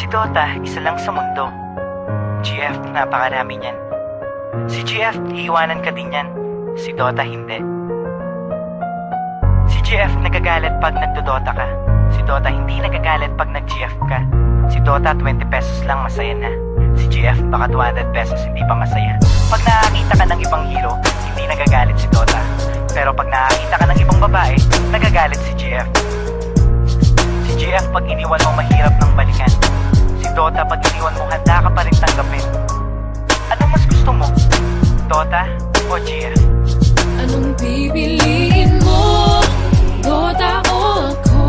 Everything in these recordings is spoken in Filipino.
Si Dota, isa lang sa mundo. GF, napakarami niyan. Si GF, iiwanan ka din yan. Si Dota, hindi. Si GF, nagagalit pag nagdodota ka. Si Dota, hindi nagagalit pag nag-GF ka. Si Dota, 20 pesos lang, masaya na. Si GF, baka 200 pesos, hindi pa masaya. Pag nakakita ka ng ibang hero, hindi nagagalit si Dota. Pero pag nakakita ka ng ibang babae, nagagalit si GF. Si GF, pag iniwan mo, mahirap ng balikan. Si Dota, pag iniwan mo, handa ka pa rin tanggapin. Anong mas gusto mo? Dota o GF? Anong pipiliin mo? Dota o ako?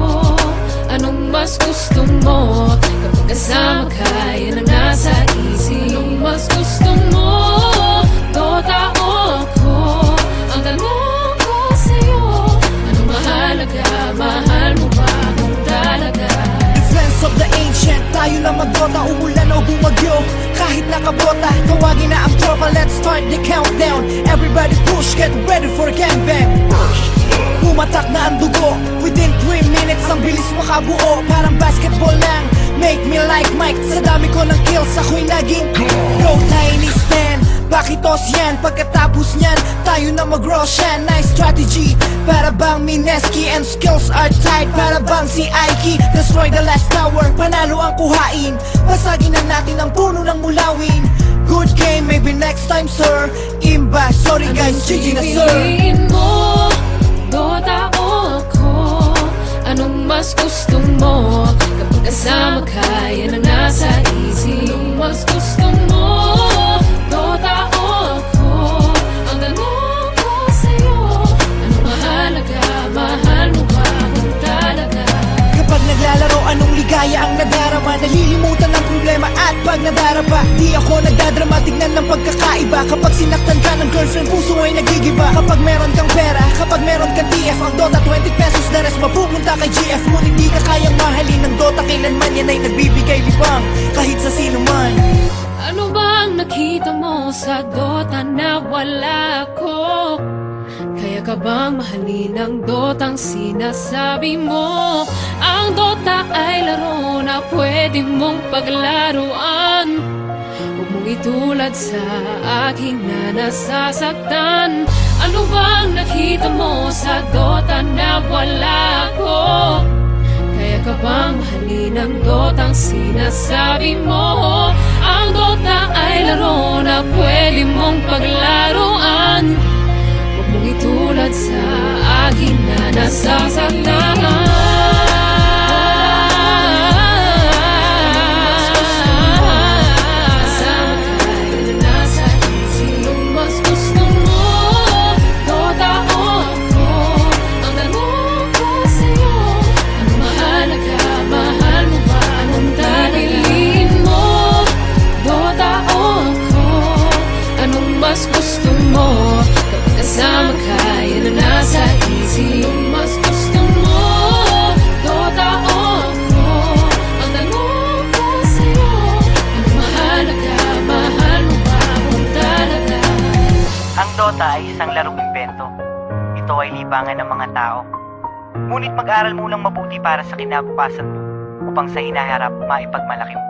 Anong mas gusto mo? Kapag kasama ka, yan ang nasa isip. Anong mas gusto mo? Dota o ako? Ang tanong ko sa'yo, anong mahalaga? Mahal mo ba kung talaga? Defense of the ancient, tayo na magdota, umulan o bumagyo. Kahit nakabota, tawagin na ang tropa, let's start the countdown. Everybody push, get ready for gangbang. Pumatak na ang dugo, within 3 minutes ang bilis makabuo. Parang basketball lang, make me like Mike. Sa dami ko ng kills, ako'y naging Go Tiny Stan, pakitos yan. Pagkatapos niyan, tayo na mag-Roshan. Nice strategy, para bang Mineski. And skills are tight, para bang si Aiki. Destroy the last tower, panalo ang kuhain. Basagin na natin ang puno ng mulawin. Good game, maybe next time sir. Imba, sorry guys, GG na sir. Pipiliin mo? Dota o ako? Anong mas gusto mo? Kapag kasama ka, yan ang nasa isip. Anong mas gusto mo? Dota o ako? Ang tanong ko sa'yo, anong mahalaga? Mahal mo ba kung talaga? Kapag naglalaro, anong ligaya ang nadarama? Nalilimutan ng problema at pag nadarapa, di ako nagdadrama, tignan ng pagkakaiba. Kapag sinaktan ka ng girlfriend, puso ay nagigiba. Kapag meron kang pera, kapag meron kang TF, ang Dota 20 pesos, the rest mapupunta kay GF. Ngunit di ka kayang mahalin ng Dota, kailanman yan ay nagbibigay libang kahit sa sino man. Ano bang nakita mo sa Dota na wala ko? Kaya ka bang mahalin ang Dotang sinasabi mo? Ang Dota ay laro na pwede mong paglaruan. Huwag mong itulad sa aking na nasasaktan. Ano bang nakita mo sa Dota na wala ko? Kaya ka bang mahalin ang Dotang sinasabi mo? Ang Dota ay laro na pwede mong paglaruan. Huwag mong itulad sa akin na nasasaktan. Mas gusto mo kapag kasama ka, yan ang nasa isip. Mas gusto mo, Dota o ako? Ang tanong ko sa'yo, anong mahalaga? Mahal mo ba kung talaga? Ang Dota ay isang larong imbento. Ito ay libangan ng mga tao. Ngunit mag-aral mo lang mabuti para sa kinabukasan mo upang sa hinaharap maipagmalaki mo.